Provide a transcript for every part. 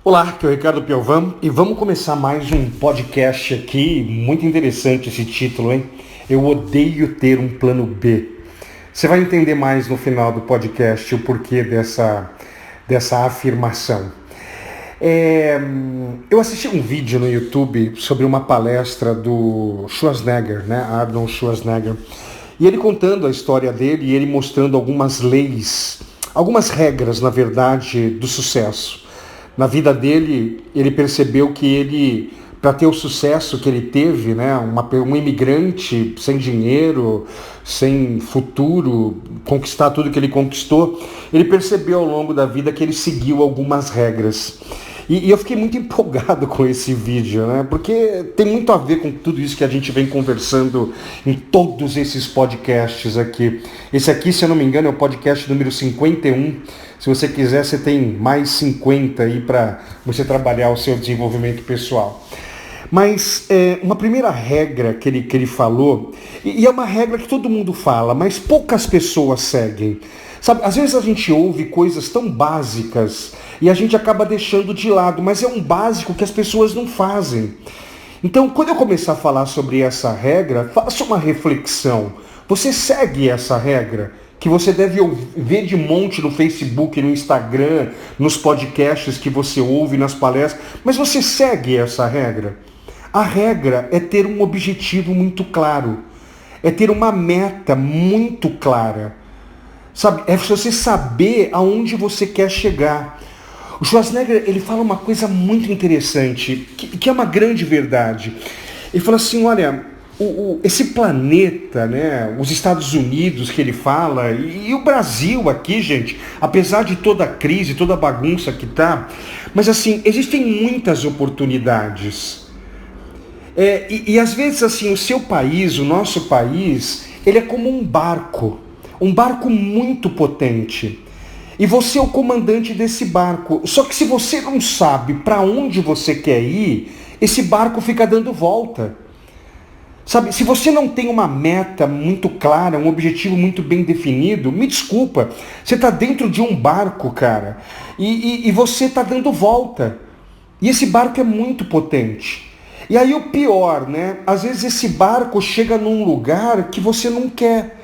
Olá, aqui é o Ricardo Piovan e vamos começar mais um podcast aqui. Muito interessante esse título, hein? Eu odeio ter um plano B. Você vai entender mais no final do podcast o porquê dessa afirmação. Eu assisti um vídeo no YouTube sobre uma palestra do Schwarzenegger, né? Arnold Schwarzenegger. E ele contando a história dele e ele mostrando algumas leis, algumas regras, na verdade, do sucesso. Na vida dele, ele percebeu que para ter o sucesso que ele teve, né, um imigrante sem dinheiro, sem futuro, conquistar tudo que ele conquistou, ele percebeu ao longo da vida que ele seguiu algumas regras. E eu fiquei muito empolgado com esse vídeo, né? Porque tem muito a ver com tudo isso que a gente vem conversando em todos esses podcasts aqui. Esse aqui, se eu não me engano, é o podcast número 51. Se você quiser, você tem mais 50 aí para você trabalhar o seu desenvolvimento pessoal. Mas uma primeira regra que ele falou, e é uma regra que todo mundo fala, mas poucas pessoas seguem. Sabe, às vezes a gente ouve coisas tão básicas e a gente acaba deixando de lado, mas é um básico que as pessoas não fazem. Então, quando eu começar a falar sobre essa regra, faça uma reflexão. Você segue essa regra? Que você deve ver de monte no Facebook, no Instagram, nos podcasts que você ouve, nas palestras, mas você segue essa regra? A regra é ter um objetivo muito claro, é ter uma meta muito clara. Sabe, é você saber aonde você quer chegar. O Schwarzenegger, ele fala uma coisa muito interessante, que é uma grande verdade. Ele fala assim, olha, esse planeta, né, os Estados Unidos que ele fala, e o Brasil aqui, gente, apesar de toda a crise, toda a bagunça que tá, mas assim, existem muitas oportunidades. E às vezes, assim, o seu país, o nosso país, ele é como um barco muito potente. E você é o comandante desse barco. Só que se você não sabe para onde você quer ir, esse barco fica dando volta. Sabe, se você não tem uma meta muito clara, um objetivo muito bem definido, me desculpa, você está dentro de um barco, cara, e você está dando volta. E esse barco é muito potente. E aí o pior, né? Às vezes esse barco chega num lugar que você não quer.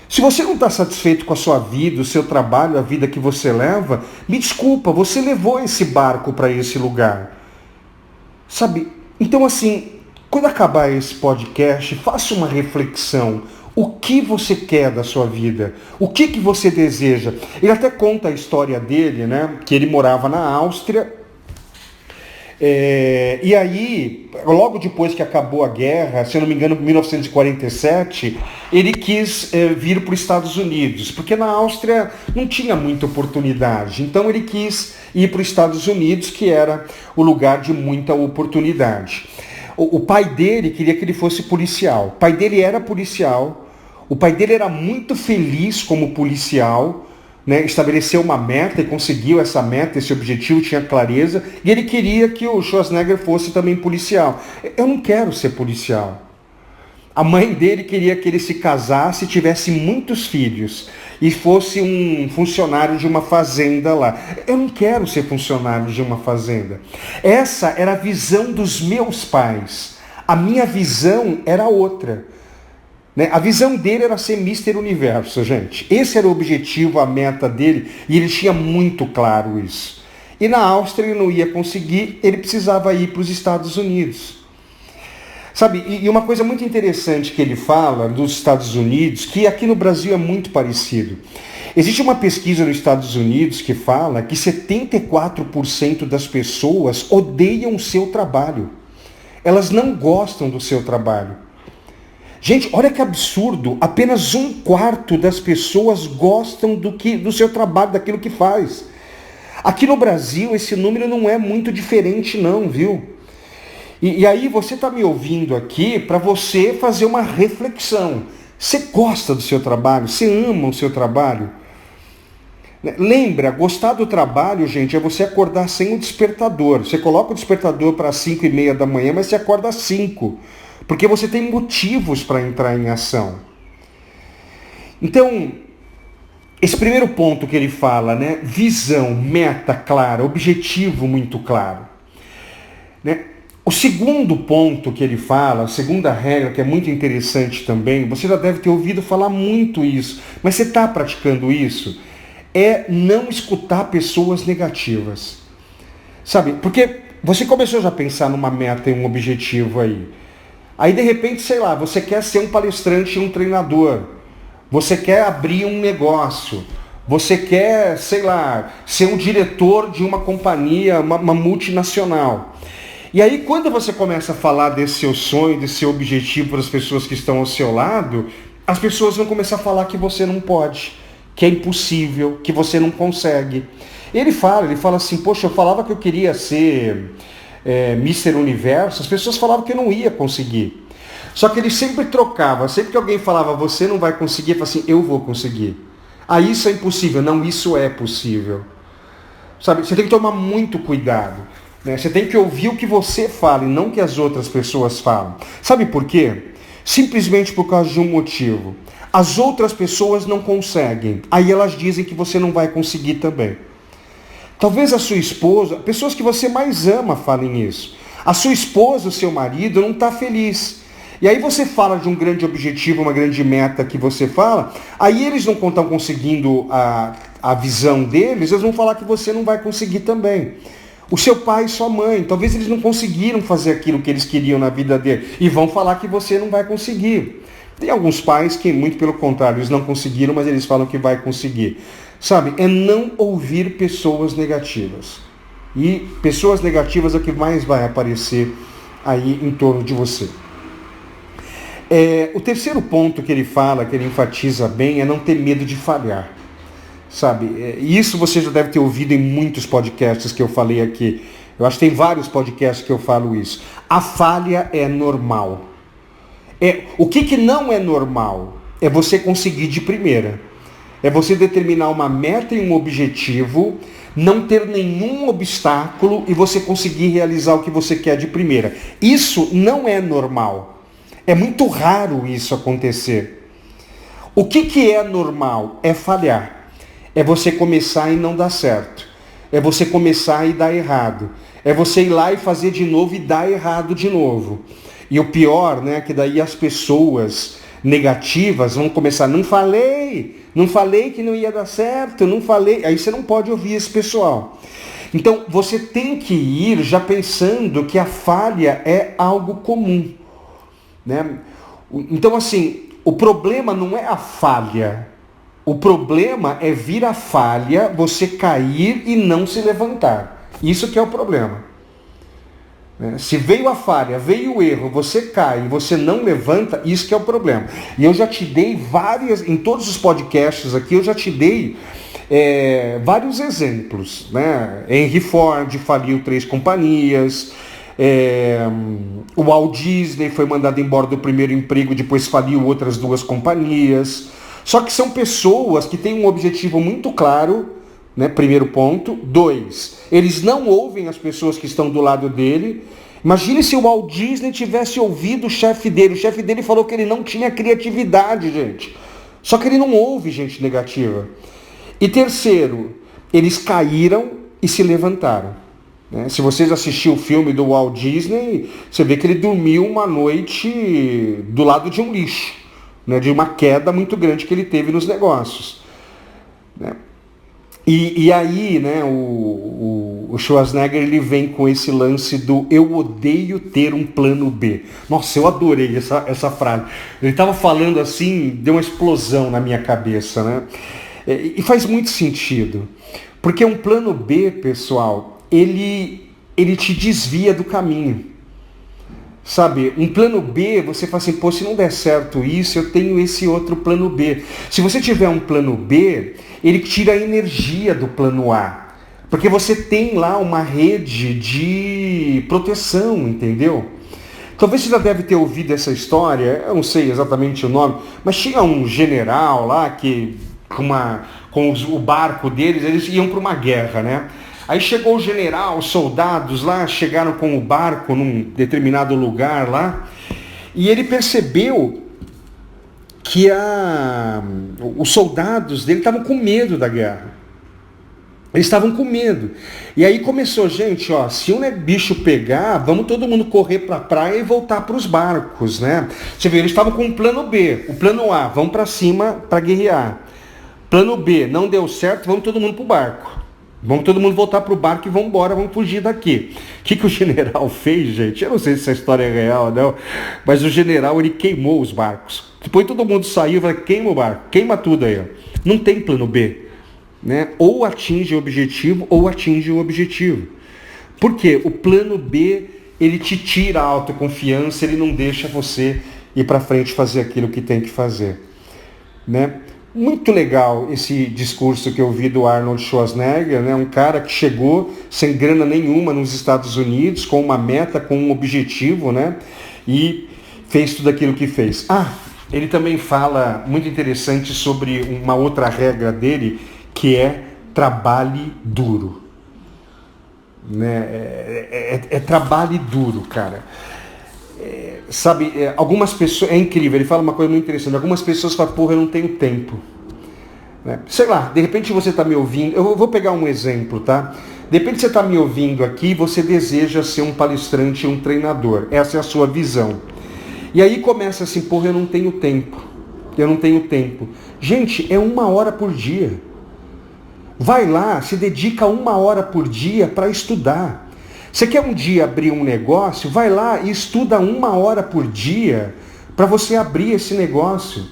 Se você não está satisfeito com a sua vida, o seu trabalho, a vida que você leva, me desculpa, você levou esse barco para esse lugar. Sabe? Então assim, quando acabar esse podcast, faça uma reflexão. O que você quer da sua vida? O que você deseja? Ele até conta a história dele, né? Que ele morava na Áustria. E aí, logo depois que acabou a guerra, se eu não me engano, em 1947, ele quis vir para os Estados Unidos, porque na Áustria não tinha muita oportunidade. Então ele quis ir para os Estados Unidos, que era o lugar de muita oportunidade. O pai dele queria que ele fosse policial. O pai dele era policial, o pai dele era muito feliz como policial, né, estabeleceu uma meta e conseguiu essa meta, esse objetivo, tinha clareza, e ele queria que o Schwarzenegger fosse também policial. Eu não quero ser policial. A mãe dele queria que ele se casasse, tivesse muitos filhos e fosse um funcionário de uma fazenda lá. Eu não quero ser funcionário de uma fazenda. Essa era a visão dos meus pais. A minha visão era outra. A visão dele era ser Mister Universo, gente. Esse era o objetivo, a meta dele, e ele tinha muito claro isso. E na Áustria ele não ia conseguir, ele precisava ir para os Estados Unidos. Sabe, e uma coisa muito interessante que ele fala dos Estados Unidos, que aqui no Brasil é muito parecido. Existe uma pesquisa nos Estados Unidos que fala que 74% das pessoas odeiam o seu trabalho. Elas não gostam do seu trabalho. Gente, olha que absurdo, apenas 1/4 das pessoas gostam do seu trabalho, daquilo que faz. Aqui no Brasil, esse número não é muito diferente não, viu? E aí você está me ouvindo aqui para você fazer uma reflexão. Você gosta do seu trabalho? Você ama o seu trabalho? Lembra, gostar do trabalho, gente, é você acordar sem o despertador. Você coloca o despertador para 5:30 da manhã, mas você acorda às 5. Porque você tem motivos para entrar em ação. Então, esse primeiro ponto que ele fala, né? Visão, meta clara, objetivo muito claro, né? O segundo ponto que ele fala, a segunda regra, que é muito interessante também, você já deve ter ouvido falar muito isso, mas você está praticando isso, é não escutar pessoas negativas. Sabe, porque você começou já a pensar numa meta e um objetivo aí. Aí de repente, sei lá, você quer ser um palestrante e um treinador. Você quer abrir um negócio. Você quer, sei lá, ser um diretor de uma companhia, uma multinacional. E aí quando você começa a falar desse seu sonho, desse seu objetivo para as pessoas que estão ao seu lado, as pessoas vão começar a falar que você não pode, que é impossível, que você não consegue. Ele fala assim, poxa, eu falava que eu queria ser Mr. Universo, as pessoas falavam que eu não ia conseguir. Só que ele sempre trocava, sempre que alguém falava, você não vai conseguir, ele falava assim, eu vou conseguir. Ah, isso é impossível. Não, isso é possível. Sabe, você tem que tomar muito cuidado. Né? Você tem que ouvir o que você fala e não o que as outras pessoas falam. Sabe por quê? Simplesmente por causa de um motivo. As outras pessoas não conseguem. Aí elas dizem que você não vai conseguir também. Talvez a sua esposa, pessoas que você mais ama falem isso. A sua esposa, o seu marido não está feliz. E aí você fala de um grande objetivo, uma grande meta que você fala, aí eles não estão conseguindo a visão deles, eles vão falar que você não vai conseguir também. O seu pai e sua mãe, talvez eles não conseguiram fazer aquilo que eles queriam na vida dele, e vão falar que você não vai conseguir. Tem alguns pais que, muito pelo contrário, eles não conseguiram, mas eles falam que vai conseguir. Sabe, é não ouvir pessoas negativas. E pessoas negativas é o que mais vai aparecer aí em torno de você. O terceiro ponto que ele fala, que ele enfatiza bem, é não ter medo de falhar. Sabe, isso você já deve ter ouvido em muitos podcasts que eu falei aqui. Eu acho que tem vários podcasts que eu falo isso. A falha é normal. O que não é normal é você conseguir de primeira. É você determinar uma meta e um objetivo, não ter nenhum obstáculo e você conseguir realizar o que você quer de primeira. Isso não é normal. É muito raro isso acontecer. O que é normal? É falhar. É você começar e não dar certo. É você começar e dar errado. É você ir lá e fazer de novo e dar errado de novo. E o pior, né, que daí as pessoas negativas vão começar, não falei que não ia dar certo, não falei. Aí você não pode ouvir esse pessoal. Então você tem que ir já pensando que a falha é algo comum. Né? Então assim, o problema não é a falha. O problema é vir a falha, você cair e não se levantar. Isso que é o problema. Se veio a falha, veio o erro, você cai e você não levanta, isso que é o problema. E eu já te dei em todos os podcasts aqui, eu já te dei vários exemplos. Né? Henry Ford faliu 3 companhias, o Walt Disney foi mandado embora do primeiro emprego, depois faliu outras 2 companhias. Só que são pessoas que têm um objetivo muito claro, né? Primeiro ponto. 2, eles não ouvem as pessoas que estão do lado dele. Imagine se o Walt Disney tivesse ouvido o chefe dele. O chefe dele falou que ele não tinha criatividade, gente. Só que ele não ouve gente negativa. E terceiro, eles caíram e se levantaram. Né? Se vocês assistiram o filme do Walt Disney, você vê que ele dormiu uma noite do lado de um lixo. Né, de uma queda muito grande que ele teve nos negócios. Né? E aí, né, o Schwarzenegger ele vem com esse lance do eu odeio ter um plano B. Nossa, eu adorei essa frase. Ele estava falando assim, deu uma explosão na minha cabeça. Né? E faz muito sentido. Porque um plano B, pessoal, ele te desvia do caminho. Sabe, um plano B, você fala assim, pô, se não der certo isso, eu tenho esse outro plano B. Se você tiver um plano B, ele tira a energia do plano A. Porque você tem lá uma rede de proteção, entendeu? Talvez você já deve ter ouvido essa história, eu não sei exatamente o nome, mas tinha um general lá que, com o barco deles, eles iam para uma guerra, né? Aí chegou o general, os soldados lá, chegaram com o barco num determinado lugar lá, e ele percebeu que os soldados dele estavam com medo da guerra. Eles estavam com medo. E aí começou, gente, ó, se um bicho pegar, vamos todo mundo correr para a praia e voltar para os barcos, né? Você vê, eles estavam com o plano B. O plano A, vamos para cima para guerrear. Plano B, não deu certo, vamos todo mundo para o barco. Vamos todo mundo voltar para o barco e vamos embora, vamos fugir daqui. O que o general fez, gente? Eu não sei se essa história é real, não. Mas o general, ele queimou os barcos. Depois todo mundo saiu e falou, queima o barco, queima tudo aí. Ó. Não tem plano B. Né? Ou atinge o objetivo, ou atinge o objetivo. Por quê? O plano B, ele te tira a autoconfiança, ele não deixa você ir para frente fazer aquilo que tem que fazer. Né? Muito legal esse discurso que eu vi do Arnold Schwarzenegger, né? Um cara que chegou sem grana nenhuma nos Estados Unidos, com uma meta, com um objetivo, né? E fez tudo aquilo que fez. Ele também fala, muito interessante, sobre uma outra regra dele, que é trabalhe duro. Né? Trabalhe duro, cara. Algumas pessoas... É incrível, ele fala uma coisa muito interessante. Algumas pessoas falam, porra, eu não tenho tempo. Né? Sei lá, de repente você está me ouvindo... Eu vou pegar um exemplo, tá? De repente você está me ouvindo aqui e você deseja ser um palestrante, um treinador. Essa é a sua visão. E aí começa assim, porra, eu não tenho tempo. Eu não tenho tempo. Gente, é 1 hora por dia. Vai lá, se dedica 1 hora por dia para estudar. Você quer um dia abrir um negócio? Vai lá e estuda 1 hora por dia para você abrir esse negócio.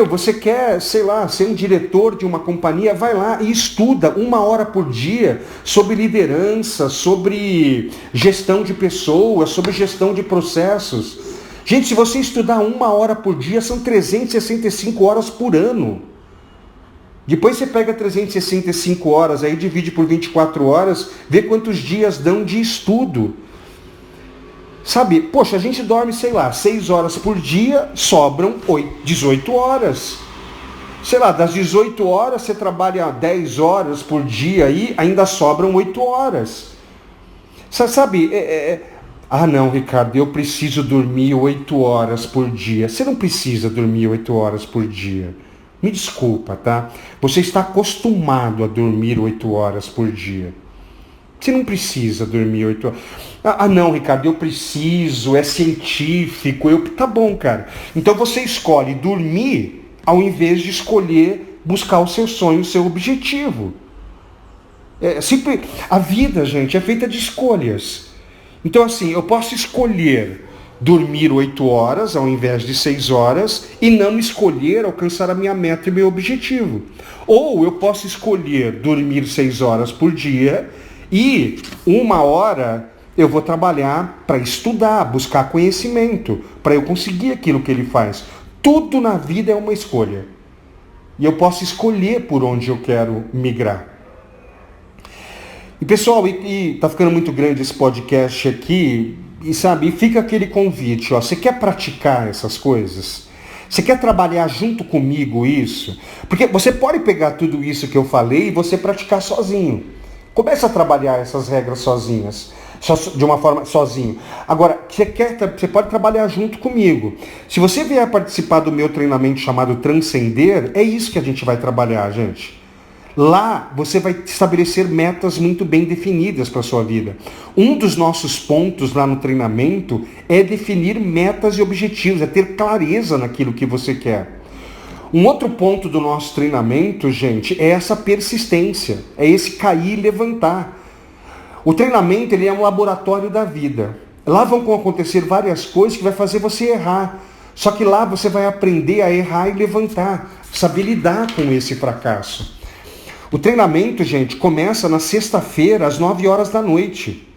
Você quer, sei lá, ser um diretor de uma companhia? Vai lá e estuda 1 hora por dia sobre liderança, sobre gestão de pessoas, sobre gestão de processos. Gente, se você estudar 1 hora por dia, são 365 horas por ano. Depois você pega 365 horas, aí divide por 24 horas, vê quantos dias dão de estudo. Sabe, poxa, a gente dorme, sei lá, 6 horas por dia, sobram 18 horas. Sei lá, das 18 horas você trabalha 10 horas por dia aí, ainda sobram 8 horas. Sabe, não, Ricardo, eu preciso dormir 8 horas por dia. Você não precisa dormir 8 horas por dia. Me desculpa, tá? Você está acostumado a dormir 8 horas por dia. Você não precisa dormir 8 horas. Não, Ricardo, eu preciso, é científico. Tá bom, cara. Então você escolhe dormir ao invés de escolher buscar o seu sonho, o seu objetivo. A vida, gente, é feita de escolhas. Então, assim, eu posso escolher dormir 8 horas ao invés de 6 horas e não escolher alcançar a minha meta e meu objetivo. Ou eu posso escolher dormir 6 horas por dia e 1 hora eu vou trabalhar para estudar, buscar conhecimento, para eu conseguir aquilo que ele faz. Tudo na vida é uma escolha. E eu posso escolher por onde eu quero migrar. E pessoal, tá ficando muito grande esse podcast aqui. E sabe, fica aquele convite, ó, você quer praticar essas coisas? Você quer trabalhar junto comigo isso? Porque você pode pegar tudo isso que eu falei e você praticar sozinho. Começa a trabalhar essas regras sozinhas, de uma forma sozinho. Agora, você pode trabalhar junto comigo. Se você vier participar do meu treinamento chamado Transcender, é isso que a gente vai trabalhar, gente. Lá você vai estabelecer metas muito bem definidas para a sua vida. Um dos nossos pontos lá no treinamento é definir metas e objetivos, é ter clareza naquilo que você quer. Um outro ponto do nosso treinamento, gente, é essa persistência, é esse cair e levantar. O treinamento, ele é um laboratório da vida. Lá vão acontecer várias coisas que vai fazer você errar. Só que lá você vai aprender a errar e levantar, saber lidar com esse fracasso. O treinamento, gente, começa na sexta-feira, às 9 horas da noite.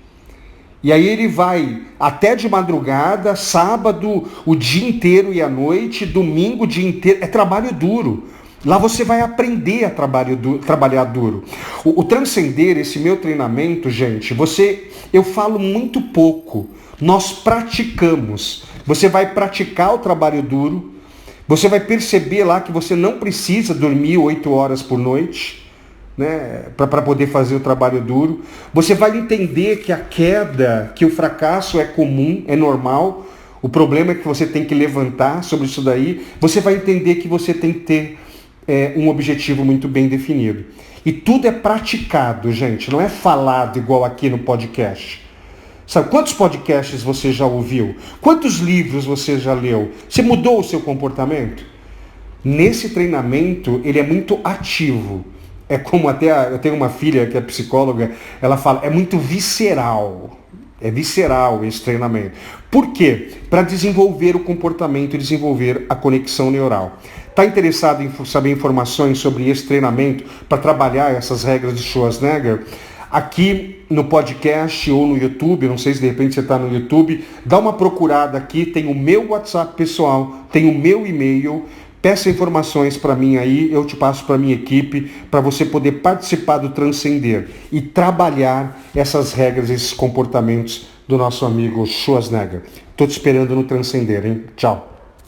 E aí ele vai até de madrugada, sábado, o dia inteiro e a noite, domingo o dia inteiro. É trabalho duro. Lá você vai aprender a trabalhar duro. O Transcender, esse meu treinamento, gente, eu falo muito pouco. Nós praticamos. Você vai praticar o trabalho duro. Você vai perceber lá que você não precisa dormir 8 horas por noite, né, para poder fazer o trabalho duro. Você vai entender que a queda, que o fracasso é comum, é normal. O problema é que você tem que levantar sobre isso daí, você vai entender que você tem que ter um objetivo muito bem definido. E tudo é praticado, gente, não é falado igual aqui no podcast. Sabe, quantos podcasts você já ouviu? Quantos livros você já leu? Você mudou o seu comportamento? Nesse treinamento, ele é muito ativo. É como até eu tenho uma filha que é psicóloga, ela fala, é muito visceral. É visceral esse treinamento. Por quê? Para desenvolver o comportamento e desenvolver a conexão neural. Está interessado em saber informações sobre esse treinamento para trabalhar essas regras de Schwarzenegger? Aqui no podcast ou no YouTube, não sei se de repente você está no YouTube, dá uma procurada aqui, tem o meu WhatsApp pessoal, tem o meu e-mail, peça informações para mim aí, eu te passo para a minha equipe, para você poder participar do Transcender e trabalhar essas regras, esses comportamentos do nosso amigo Schwarzenegger. Estou te esperando no Transcender, hein? Tchau.